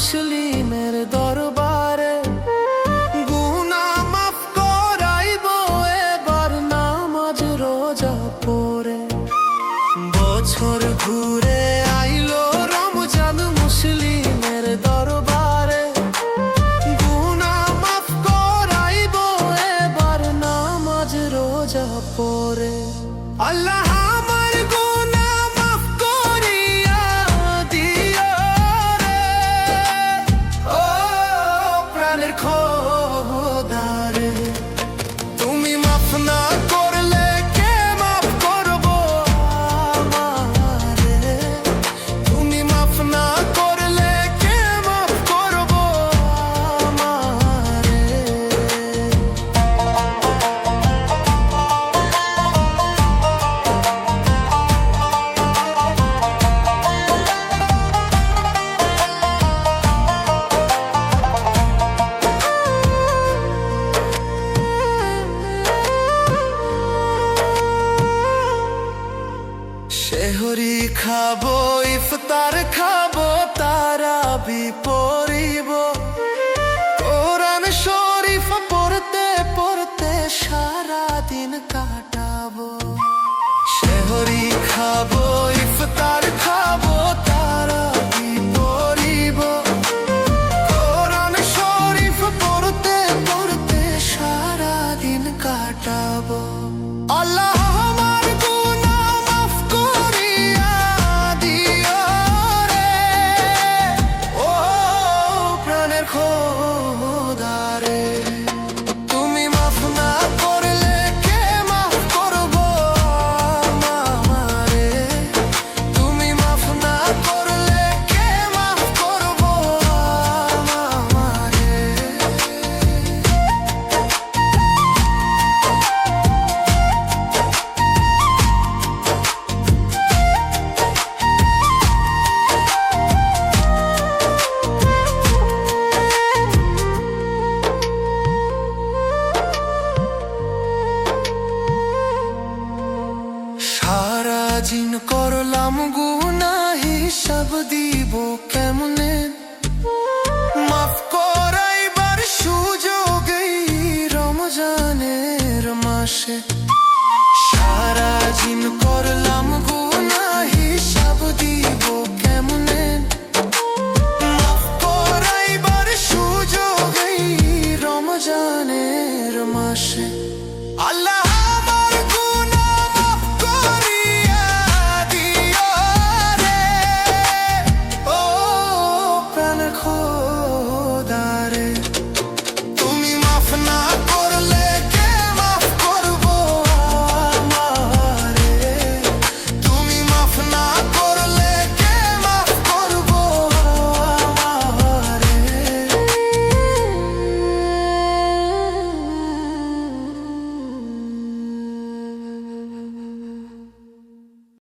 মুসলিমের দরবারে, গুনাহ মাফ করাইব এবার নামাজ রোজা পড়ে। বছর ঘুরে আইলো রমজান মুসলিমের দরবারে, গুনাহ মাফ করাইব এবার নামাজ রোজা পড়ে। আল্লাহ আমার গুনাহ মাফ করিয়া দিও রে, ও প্রাণের খোদা রে। তুমি মাফ না করলে কে মাফ করবো আমারে, তুমি মাফ না করলে কে মাফ করবো আমারে। সেহরি খাবো ইফতার খাবো তারাবি পড়িব, কোরআন শরীফ পড়তে পড়তে সারা দিন কাটাবো। সেহরি খাবো ইফতার খাবো তারাবি পড়িব, কোরআন শরীফ পড়তে পড়তে সারা দিন কাটাবো। আল্লাহ আমার গুনাহ মাফ করিয়া দিও রে, ও প্রাণের খোদা রে। তুমি মাফ না করলে কে মাফ করবো আমারে, তুমি মাফ না করলে কে মাফ করবো আমারে। সারা দিন করলাম গুনাহ হিসাব দিব কেমনে, মাফ করাইবার সুযোগ এই রমজানের মাসে। সারা দিন করলাম